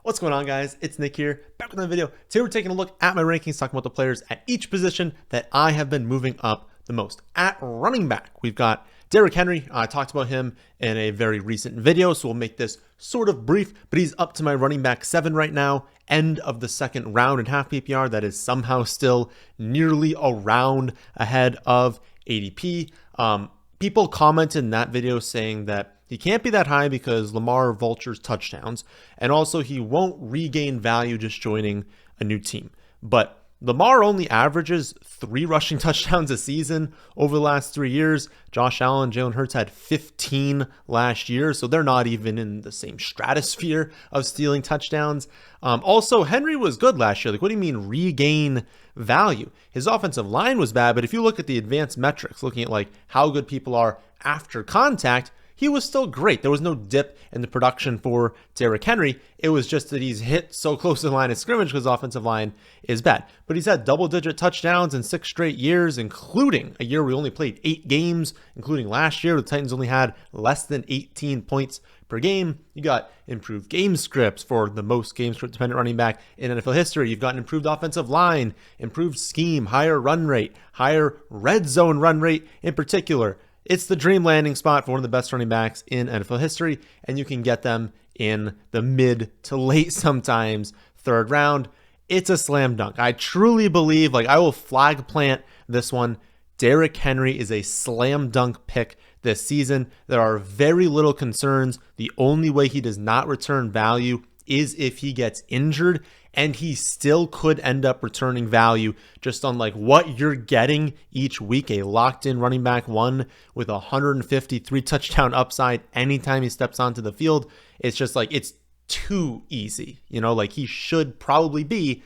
What's going on, guys? It's Nick here, back with another video. Today we're taking a look at my rankings, talking about the players at each position that I have been moving up the most. At running back, we've got Derrick Henry. I talked about him in a very recent video, so we'll make this sort of brief, but he's up to my running back 7 right now, end of the second round in half PPR. That is somehow still nearly a round ahead of ADP. People commented in that video saying that he can't be that high because Lamar vultures touchdowns, and also he won't regain value just joining a new team. But Lamar only averages 3 rushing touchdowns a season over the last 3 years. Josh Allen, Jalen Hurts had 15 last year, so they're not even in the same stratosphere of stealing touchdowns. Also, Henry was good last year. Like, what do you mean regain value? His offensive line was bad, but if you look at the advanced metrics, looking at like how good people are after contact, he was still great. There was no dip in the production for Derrick Henry. It was just that he's hit so close to the line of scrimmage because the offensive line is bad. But he's had double-digit touchdowns in 6 straight years, including a year we only played 8 games, including last year. The Titans only had less than 18 points per game. You got improved game scripts for the most game script dependent running back in NFL history. You've got an improved offensive line, improved scheme, higher run rate, higher red zone run rate in particular. It's the dream landing spot for one of the best running backs in NFL history, and you can get them in the mid to late, sometimes third round. It's a slam dunk. I truly believe, like, I will flag plant this one. Derrick Henry is a slam dunk pick this season. There are very little concerns. The only way he does not return value is if he gets injured, and he still could end up returning value just on like what you're getting each week. A locked-in running back 1 with 153 touchdown upside anytime he steps onto the field. It's just like, it's too easy. You know, like, he should probably be,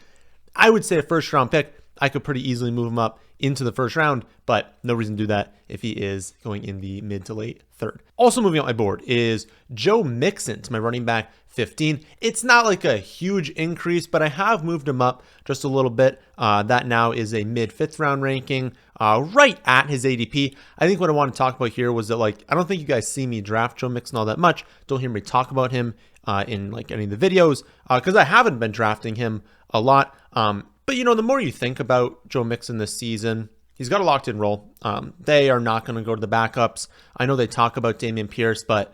I would say, a first-round pick. I could pretty easily move him up into the first round, but no reason to do that if he is going in the mid to late third. Also moving up my board is Joe Mixon to my running back 15. It's not like a huge increase, but I have moved him up just a little bit. That now is a mid 5th round ranking, right at his ADP. I think what I want to talk about here was that, like, I don't think you guys see me draft Joe Mixon all that much. Don't hear me talk about him in like any of the videos because I haven't been drafting him a lot. But, you know, the more you think about Joe Mixon this season, he's got a locked-in role. They are not going to go to the backups. I know they talk about Dameon Pierce, but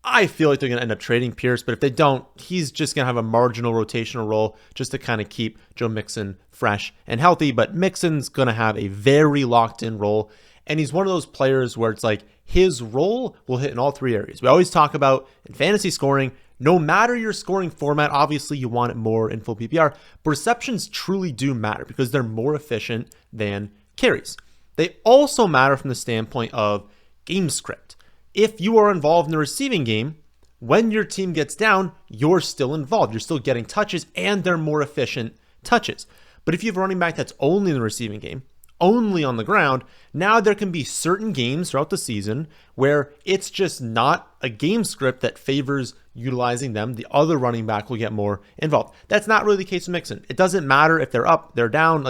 I feel like they're going to end up trading Pierce. But if they don't, he's just going to have a marginal rotational role just to kind of keep Joe Mixon fresh and healthy. But Mixon's going to have a very locked-in role. And he's one of those players where it's like his role will hit in all 3 areas. We always talk about in fantasy scoring, no matter your scoring format, obviously you want it more in full PPR, but receptions truly do matter because they're more efficient than carries. They also matter from the standpoint of game script. If you are involved in the receiving game, when your team gets down, you're still involved. You're still getting touches, and they're more efficient touches. But if you have a running back that's only in the receiving game, only on the ground, now there can be certain games throughout the season where it's just not a game script that favors utilizing them. The other running back will get more involved. That's not really the case with Mixon. It doesn't matter if they're up, they're down,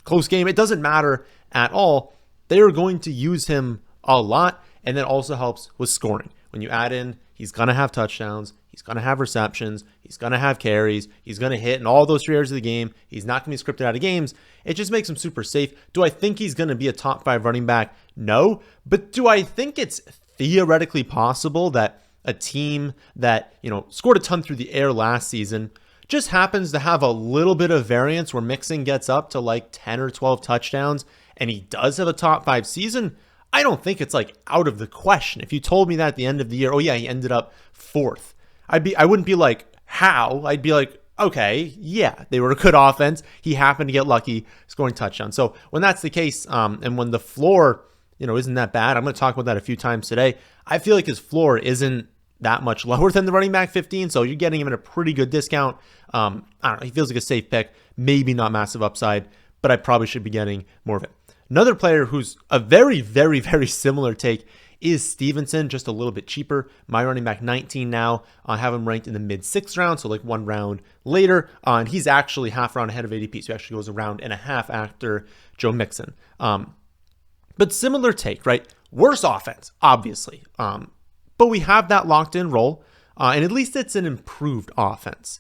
close game. It doesn't matter at all. They are going to use him a lot, and that also helps with scoring. When you add in, he's going to have touchdowns, he's going to have receptions, he's going to have carries, he's going to hit in all those 3 areas of the game. He's not going to be scripted out of games. It just makes him super safe. Do I think he's going to be a top 5 running back? No. But do I think it's theoretically possible that a team that, you know, scored a ton through the air last season just happens to have a little bit of variance where Mixon gets up to like 10 or 12 touchdowns and he does have a top 5 season? I don't think it's like out of the question. If you told me that at the end of the year, oh yeah, he ended up 4th, I wouldn't be like, how? I'd be like, okay, yeah, they were a good offense. He happened to get lucky scoring touchdowns. So when that's the case, and when the floor, you know, isn't that bad, I'm going to talk about that a few times today. I feel like his floor isn't that much lower than the running back 15, so you're getting him at a pretty good discount. I don't know, he feels like a safe pick, maybe not massive upside, but I probably should be getting more of it. Another player who's a very, very, very similar take is Stevenson, just a little bit cheaper. My running back 19 now. I have him ranked in the mid 6th round, so like 1 round later. And he's actually half round ahead of ADP, so he actually goes a round and a half after Joe Mixon. But similar take, right? Worse offense, obviously. But we have that locked in role. and at least it's an improved offense.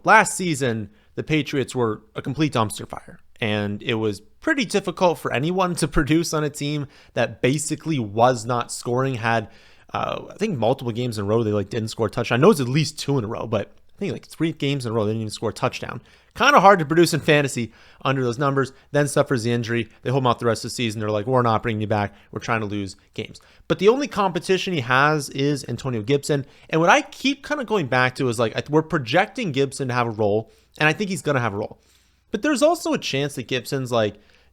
Last season, the Patriots were a complete dumpster fire, and it was pretty difficult for anyone to produce on a team that basically was not scoring, had I think multiple games in a row they didn't score a touchdown. I know it's at least 2 in a row, but I think 3 games in a row they didn't even score a touchdown. Kind of hard to produce in fantasy under those numbers. Then suffers the injury. They hold him out the rest of the season. They're like, we're not bringing you back. We're trying to lose games. But the only competition he has is Antonio Gibson. And what I keep kind of going back to is we're projecting Gibson to have a role, and I think he's going to have a role. But there's also a chance that Gibson's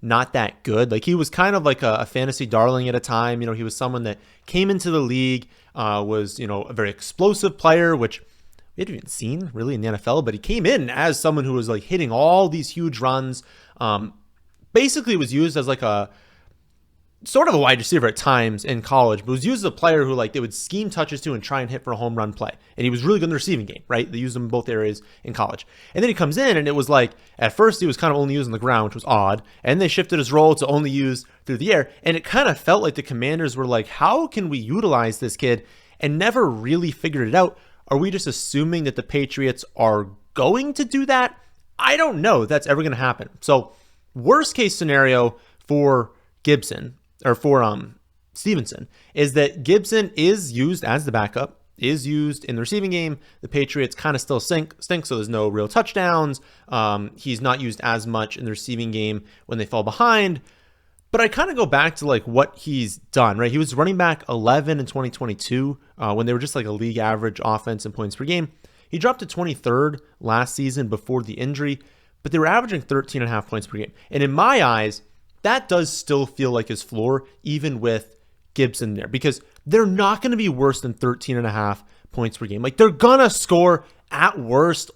not that good. He was kind of a fantasy darling at a time. He was someone that came into the league, was, a very explosive player, which we hadn't even seen really in the NFL, but he came in as someone who was hitting all these huge runs. Basically was used as a sort of a wide receiver at times in college, but was used as a player who they would scheme touches to and try and hit for a home run play. And he was really good in the receiving game, right? They used him in both areas in college. And then he comes in and it was at first he was kind of only used on the ground, which was odd. And they shifted his role to only use through the air. And it kind of felt like the Commanders were how can we utilize this kid, and never really figured it out. Are we just assuming that the Patriots are going to do that? I don't know if that's ever going to happen. So worst case scenario for Gibson, or for Stevenson, is that Gibson is used as the backup, is used in the receiving game. The Patriots kind of still stink, so there's no real touchdowns. He's not used as much in the receiving game when they fall behind. But I kind of go back to what he's done, right? He was running back 11 in 2022 when they were just a league average offense in points per game. He dropped to 23rd last season before the injury, but they were averaging 13.5 points per game. And in my eyes, that does still feel like his floor, even with Gibson there, because they're not going to be worse than 13.5 points per game. They're going to score at worst,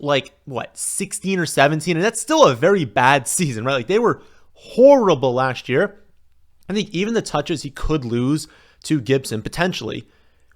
16 or 17, and that's still a very bad season, right? They were horrible last year. I think even the touches he could lose to Gibson potentially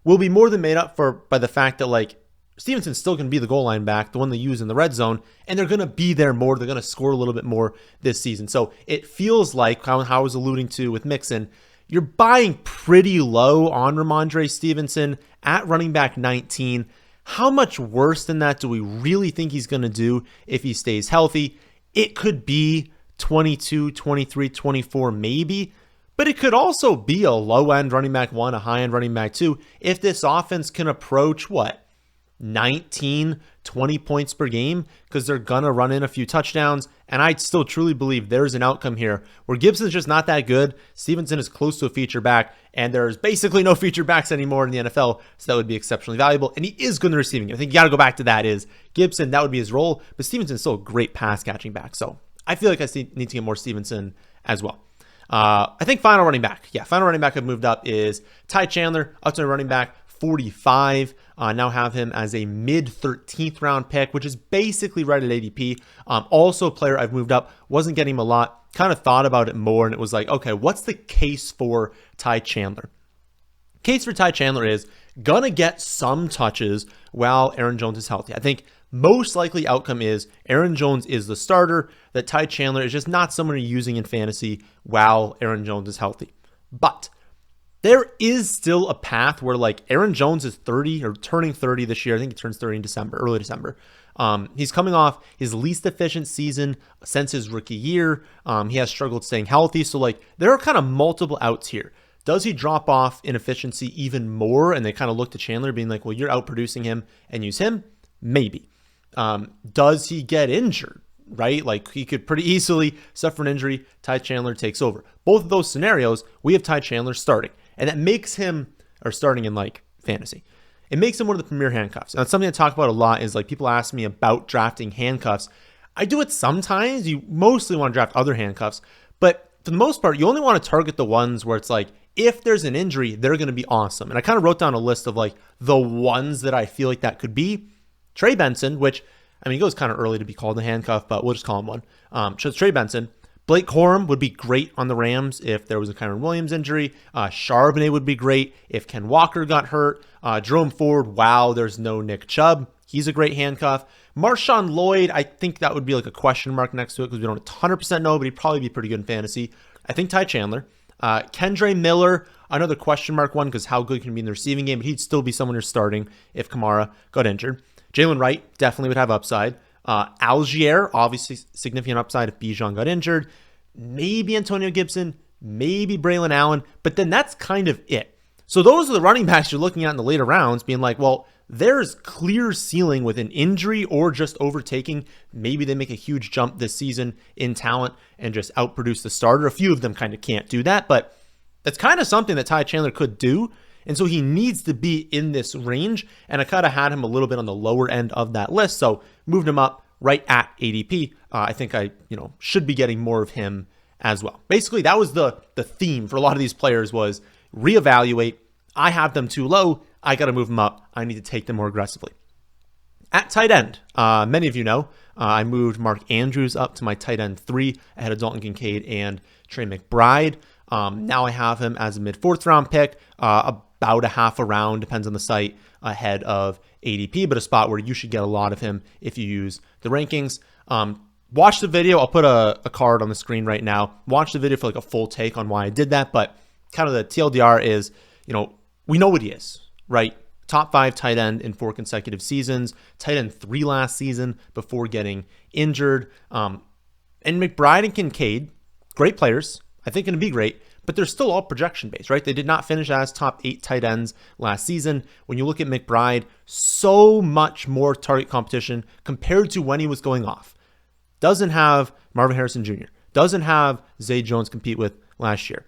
will be more than made up for by the fact that Stevenson's still going to be the goal line back, the one they use in the red zone, and they're going to be there more. They're going to score a little bit more this season. So it feels like how I was alluding to with Mixon, you're buying pretty low on Ramondre Stevenson at running back 19. How much worse than that do we really think he's going to do if he stays healthy? It could be 22, 23, 24 maybe, but it could also be a low-end running back 1, a high-end running back 2, if this offense can approach 19, 20 points per game, because they're going to run in a few touchdowns. And I still truly believe there's an outcome here where Gibson's just not that good. Stevenson is close to a feature back, and there's basically no feature backs anymore in the NFL, so that would be exceptionally valuable. And he is good in the receiving game. I think you got to go back to that is Gibson, that would be his role, but Stevenson's still a great pass catching back. So I feel like I need to get more Stevenson as well. I think final running back I've moved up is Ty Chandler, up to running back 45. Now have him as a mid 13th round pick, which is basically right at ADP. Also a player I've moved up, wasn't getting him a lot, kind of thought about it more, and it was okay, what's the case for Ty Chandler? Case for Ty Chandler is gonna get some touches while Aaron Jones is healthy. I think most likely outcome is Aaron Jones is the starter, that Ty Chandler is just not someone you're using in fantasy while Aaron Jones is healthy. But there is still a path where Aaron Jones is 30 or turning 30 this year. I think he turns 30 in December, early December. He's coming off his least efficient season since his rookie year. He has struggled staying healthy. So there are kind of multiple outs here. Does he drop off in efficiency even more? And they kind of look to Chandler being well, you're outproducing him and use him? Maybe. Does he get injured? Right? He could pretty easily suffer an injury. Ty Chandler takes over. Both of those scenarios, we have Ty Chandler starting. And that makes him, or starting in fantasy, it makes him one of the premier handcuffs. And that's something I talk about a lot is people ask me about drafting handcuffs. I do it sometimes. You mostly want to draft other handcuffs. But for the most part, you only want to target the ones where it's if there's an injury, they're going to be awesome. And I kind of wrote down a list of the ones that I feel like that could be. Trey Benson, which, he goes kind of early to be called a handcuff, but we'll just call him one. So it's Trey Benson. Blake Corum would be great on the Rams if there was a Kyren Williams injury. Charbonnet would be great if Ken Walker got hurt. Jerome Ford, wow, there's no Nick Chubb. He's a great handcuff. Marshawn Lloyd, I think that would be a question mark next to it because we don't 100% know, but he'd probably be pretty good in fantasy. I think Ty Chandler. Kendre Miller, another question mark one because how good can he be in the receiving game, but he'd still be someone who's starting if Kamara got injured. Jalen Wright definitely would have upside. Algier, obviously significant upside if Bijan got injured. Maybe Antonio Gibson, maybe Braylon Allen, but then that's kind of it. So those are the running backs you're looking at in the later rounds being like, well, there's clear ceiling with an injury or just overtaking. Maybe they make a huge jump this season in talent and just outproduce the starter. A few of them kind of can't do that, but that's kind of something that Ty Chandler could do. And so he needs to be in this range. And I kind of had him a little bit on the lower end of that list. So moved him up right at ADP. I think I should be getting more of him as well. Basically, that was the theme for a lot of these players was reevaluate. I have them too low. I got to move them up. I need to take them more aggressively. At tight end, many of you know, I moved Mark Andrews up to my tight end 3 ahead of Dalton Kincaid and Trey McBride. Now I have him as a mid-4th round pick, about a half a round, depends on the site, ahead of ADP, but a spot where you should get a lot of him if you use the rankings. Watch the video. I'll put a card on the screen right now. Watch the video for like a full take on why I did that, but kind of the TLDR is, we know what he is, right? Top 5 tight end in 4 consecutive seasons, tight end 3 last season before getting injured. And McBride and Kincaid, great players. I think going to be great, but they're still all projection based, right? They did not finish as top 8 tight ends last season. When you look at McBride, so much more target competition compared to when he was going off. Doesn't have Marvin Harrison Jr., doesn't have Zay Jones compete with last year.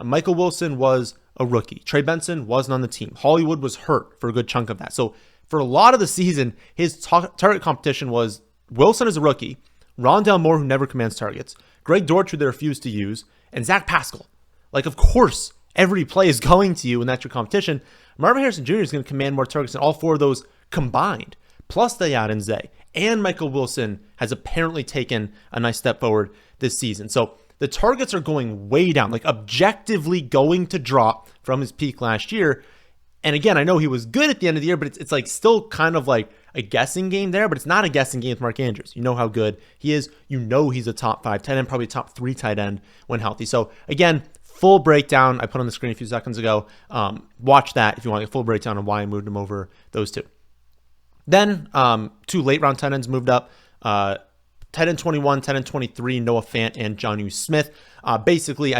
Michael Wilson was a rookie. Trey Benson wasn't on the team. Hollywood was hurt for a good chunk of that. So for a lot of the season, his target competition was Wilson as a rookie, Rondale Moore, who never commands targets, Greg Dortch, who they refused to use, and Zach Pascal. Like, of course, every play is going to you, and that's your competition. Marvin Harrison Jr. is going to command more targets than all 4 of those combined. Plus they add in Zay. And Michael Wilson has apparently taken a nice step forward this season. So the targets are going way down, like objectively going to drop from his peak last year. And again, I know he was good at the end of the year, but it's like still kind of like a guessing game there, but it's not a guessing game with Mark Andrews. You know how good he is. You know he's a top 5 tight end, probably top 3 tight end when healthy. So again, full breakdown I put on the screen a few seconds ago. Watch that if you want a full breakdown on why I moved him over those 2. Then 2 late round tight ends moved up. Tight end 21, tight end 23, Noah Fant and Jonnu Smith. Basically,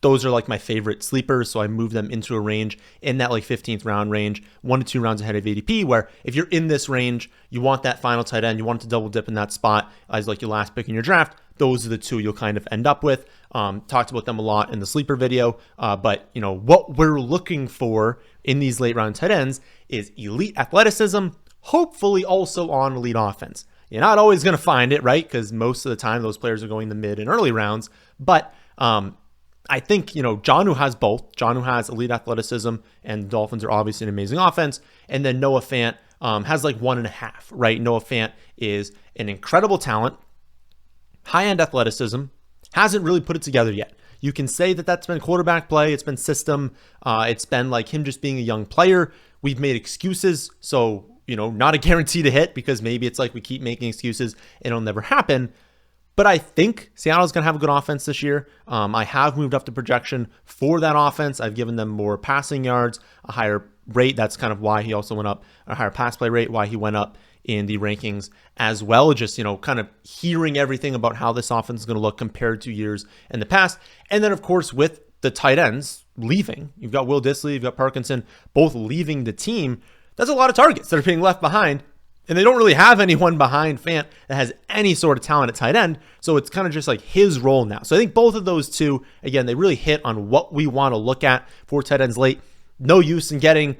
those are like my favorite sleepers, so I moved them into a range in that like 15th round range, 1 to 2 rounds ahead of ADP, where if you're in this range, you want that final tight end, you want to double dip in that spot as like your last pick in your draft. Those are the 2 you'll kind of end up with. Talked about them a lot in the sleeper video, but what we're looking for in these late round tight ends is elite athleticism, hopefully also on elite offense. You're not always going to find it, right? Because most of the time those players are going the mid and early rounds. But I think, Jonnu has both. Jonnu has elite athleticism, and the Dolphins are obviously an amazing offense. And then Noah Fant has like 1.5, right? Noah Fant is an incredible talent, high-end athleticism, hasn't really put it together yet. You can say that that's been quarterback play. It's been system. It's been like him just being a young player. We've made excuses. So, not a guarantee to hit because maybe it's like we keep making excuses and it'll never happen. But I think Seattle's going to have a good offense this year. I have moved up the projection for that offense. I've given them more passing yards, a higher rate. That's kind of why he also went up, a higher pass play rate, why he went up in the rankings as well. Just, kind of hearing everything about how this offense is going to look compared to years in the past. And then, of course, with the tight ends leaving, you've got Will Dissly, you've got Parkinson, both leaving the team. That's a lot of targets that are being left behind. And they don't really have anyone behind Fant that has any sort of talent at tight end. So it's kind of just like his role now. So I think both of those 2, again, they really hit on what we want to look at for tight ends late. No use in getting,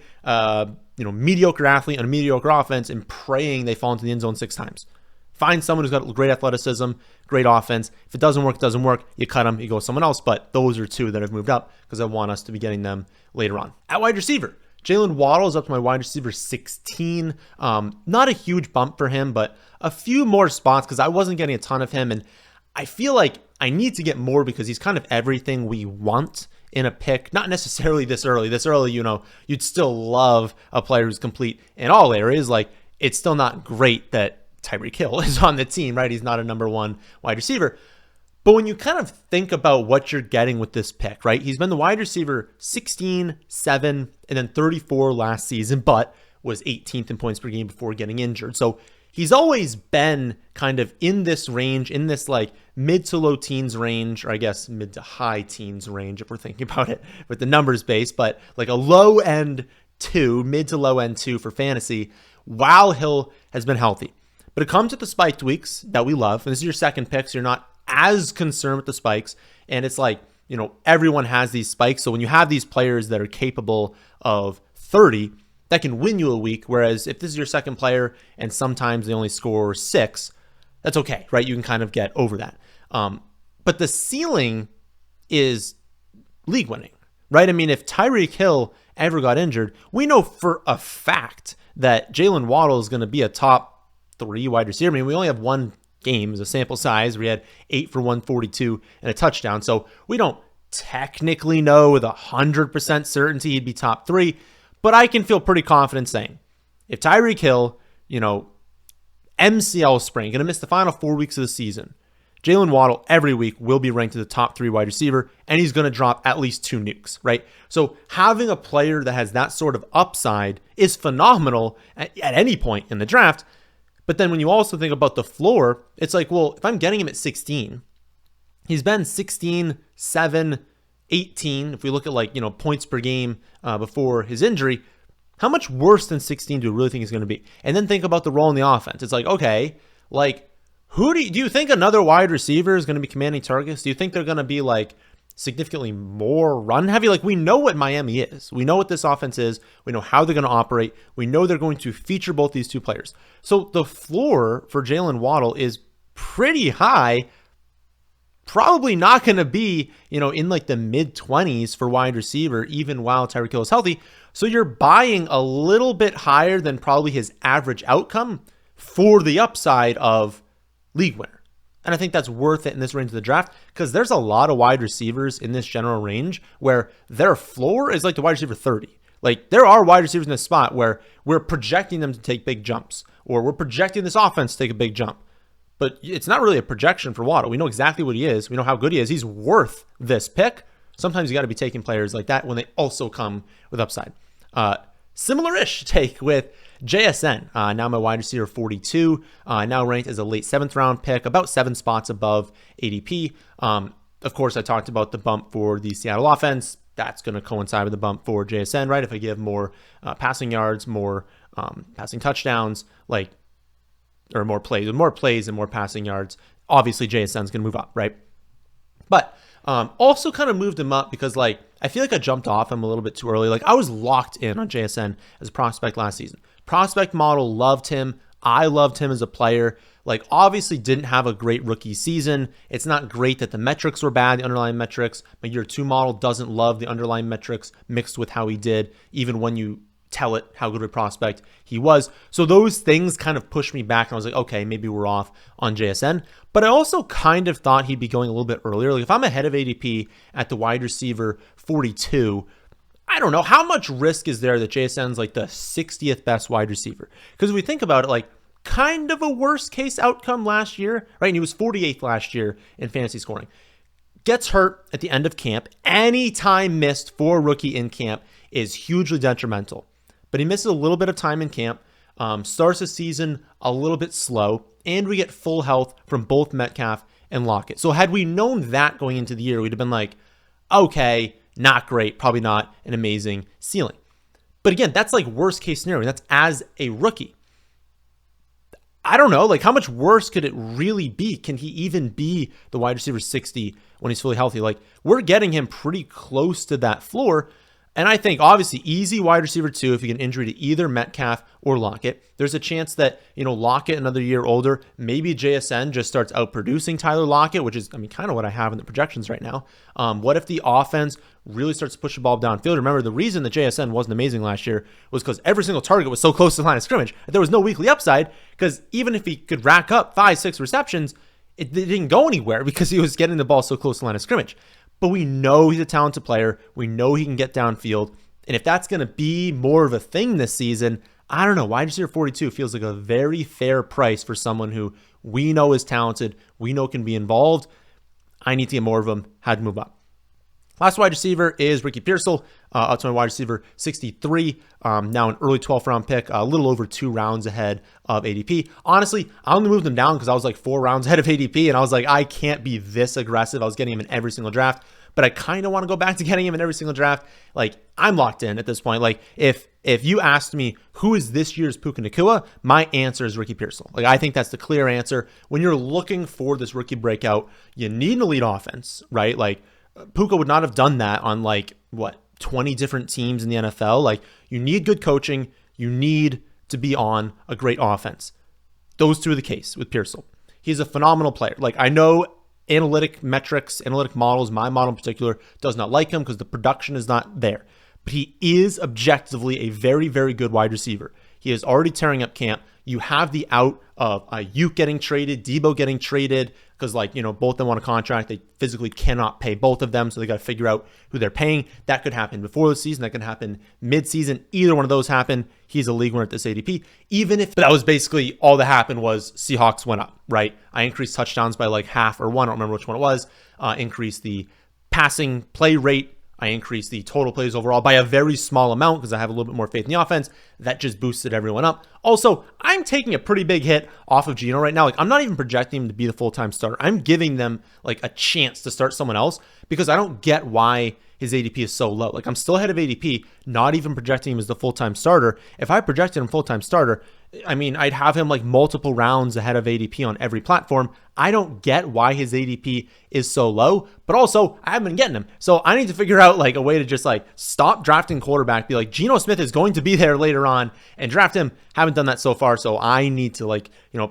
mediocre athlete on a mediocre offense and praying they fall into the end zone 6 times. Find someone who's got great athleticism, great offense. If it doesn't work, it doesn't work. You cut them, you go with someone else. But those are 2 that have moved up because I want us to be getting them later on. At wide receiver, Jaylen Waddle is up to my wide receiver 16. Not a huge bump for him, but a few more spots because I wasn't getting a ton of him. And I feel like I need to get more because he's kind of everything we want in a pick. Not necessarily this early. This early, you'd still love a player who's complete in all areas. Like, it's still not great that Tyreek Hill is on the team, right? He's not a number 1 wide receiver. But when you kind of think about what you're getting with this pick, right? He's been the wide receiver 16, 7, and then 34 last season, but was 18th in points per game before getting injured. So he's always been kind of in this range, in this like mid to low teens range, or I guess mid to high teens range if we're thinking about it with the numbers base, but like a low end 2, mid to low end 2 for fantasy while Hill has been healthy. But it comes with the spiked weeks that we love. And this is your second pick, so you're not as concerned with the spikes. And it's like, everyone has these spikes. So when you have these players that are capable of 30, that can win you a week. Whereas if this is your second player and sometimes they only score 6, that's okay, right? You can kind of get over that. But the ceiling is league winning, right? I mean, if Tyreek Hill ever got injured, we know for a fact that Jaylen Waddle is going to be a top 3 wide receiver. I mean, we only have one game as a sample size. We had 8 for 142 and a touchdown. So we don't technically know with 100% certainty he'd be top 3, but I can feel pretty confident saying if Tyreek Hill, MCL sprain, going to miss the final 4 weeks of the season, Jaylen Waddle every week will be ranked as a top 3 wide receiver, and he's going to drop at least 2 nukes, right? So having a player that has that sort of upside is phenomenal at any point in the draft. But then when you also think about the floor, it's like, well, if I'm getting him at 16, he's been 16, 7, 18. If we look at points per game before his injury, how much worse than 16 do you really think he's going to be? And then think about the role in the offense. It's like, okay, who do you think another wide receiver is going to be commanding targets? Do you think they're going to be significantly more run heavy? We know what Miami is. We know what this offense is. We know how they're going to operate. We know they're going to feature both these 2 players. So the floor for Jaylen Waddle is pretty high. Probably not going to be, in the mid 20s for wide receiver, even while Tyreek Hill is healthy. So you're buying a little bit higher than probably his average outcome for the upside of league winner. And I think that's worth it in this range of the draft because there's a lot of wide receivers in this general range where their floor is like the wide receiver 30. There are wide receivers in this spot where we're projecting them to take big jumps or we're projecting this offense to take a big jump. But it's not really a projection for Waddle. We know exactly what he is. We know how good he is. He's worth this pick. Sometimes you got to be taking players like that when they also come with upside. Similar-ish take with JSN, now my wide receiver 42, now ranked as a late 7th round pick, about 7 spots above ADP. Of course, I talked about the bump for the Seattle offense. That's going to coincide with the bump for JSN, right? If I give more passing yards, more passing touchdowns, or more plays and more passing yards, obviously JSN's going to move up, right? But also kind of moved him up because I feel like I jumped off him a little bit too early. I was locked in on JSN as a prospect last season. Prospect model loved him. I loved him as a player. Obviously didn't have a great rookie season. It's not great that the metrics were bad, the underlying metrics. My year 2 model doesn't love the underlying metrics mixed with how he did, even when you tell it how good of a prospect he was. So those things kind of pushed me back and I was like, okay, maybe we're off on JSN. But I also kind of thought he'd be going a little bit earlier. If I'm ahead of ADP at the wide receiver 42, I don't know how much risk is there that JSN's the 60th best wide receiver. Because if we think about it, kind of a worst case outcome last year, right? And he was 48th last year in fantasy scoring. Gets hurt at the end of camp. Any time missed for a rookie in camp is hugely detrimental. But he misses a little bit of time in camp, starts the season a little bit slow, and we get full health from both Metcalf and Lockett. So had we known that going into the year, we'd have been okay, not great, probably not an amazing ceiling. But again, that's worst case scenario. That's as a rookie. I don't know, how much worse could it really be? Can he even be the wide receiver 60 when he's fully healthy? We're getting him pretty close to that floor. And I think obviously easy wide receiver 2 if you get an injury to either Metcalf or Lockett. There's a chance that, Lockett another year older, maybe JSN just starts outproducing Tyler Lockett, which is, kind of what I have in the projections right now. What if the offense really starts to push the ball downfield? Remember, the reason that JSN wasn't amazing last year was because every single target was so close to the line of scrimmage that there was no weekly upside, because even if he could rack up 5-6 receptions, it didn't go anywhere because he was getting the ball so close to the line of scrimmage. But we know he's a talented player. We know he can get downfield. And if that's going to be more of a thing this season, I don't know. Wide receiver 42 feels like a very fair price for someone who we know is talented, we know can be involved. I need to get more of them. Had to move up. Last wide receiver is Ricky Pearsall, up to my wide receiver 63, now an early 12th round pick, a little over 2 rounds ahead of ADP. Honestly, I only moved him down because I was like 4 rounds ahead of ADP, and I was like, I can't be this aggressive. I was getting him in every single draft, but I kind of want to go back to getting him in every single draft. Like, I'm locked in at this point. Like, if you asked me who is this year's Puka Nacua, my answer is Ricky Pearsall. Like, I think that's the clear answer. When you're looking for this rookie breakout, you need an elite offense, right? Like, Puka would not have done that on 20 different teams in the NFL. Like, you need good coaching. You need to be on a great offense. Those two are the case with Pearsall. He's a phenomenal player. Like, I know analytic metrics, analytic models, my model in particular, does not like him because the production is not there. But he is objectively a very, very good wide receiver. He is already tearing up camp. You have the out of Ayuk getting traded, Debo getting traded, because both of them want a contract. They physically cannot pay both of them, so they got to figure out who they're paying. That could happen before the season. That could happen mid-season. Either one of those happen, he's a league winner at this ADP. Even if that was basically all that happened was Seahawks went up, right? I increased touchdowns by half or one. I don't remember which one it was. Increased the passing play rate. I increased the total plays overall by a very small amount because I have a little bit more faith in the offense. That just boosted everyone up. Also, I'm taking a pretty big hit off of Geno right now. Like, I'm not even projecting him to be the full-time starter. I'm giving them a chance to start someone else because I don't get why his ADP is so low. Like, I'm still ahead of ADP, not even projecting him as the full-time starter. If I projected him full-time starter, I'd have him multiple rounds ahead of ADP on every platform. I don't get why his ADP is so low, but also I haven't been getting him. So I need to figure out a way to just stop drafting quarterback, be like, Geno Smith is going to be there later on and draft him. Haven't done that so far. So I need to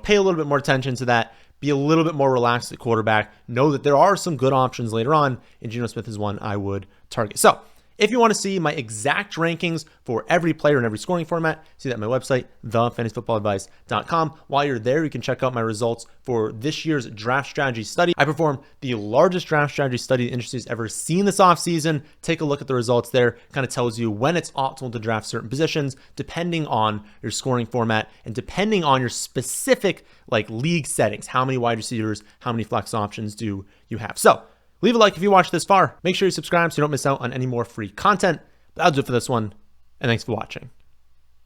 pay a little bit more attention to that, be a little bit more relaxed at quarterback, know that there are some good options later on, and Geno Smith is one I would target. So if you want to see my exact rankings for every player in every scoring format, see that on my website, thefantasyfootballadvice.com. While you're there, you can check out my results for this year's draft strategy study. I performed the largest draft strategy study the industry has ever seen this offseason. Take a look at the results there. Kind of tells you when it's optimal to draft certain positions, depending on your scoring format and depending on your specific league settings. How many wide receivers, how many flex options do you have? So leave a like if you watched this far. Make sure you subscribe so you don't miss out on any more free content. But that'll do it for this one, and thanks for watching.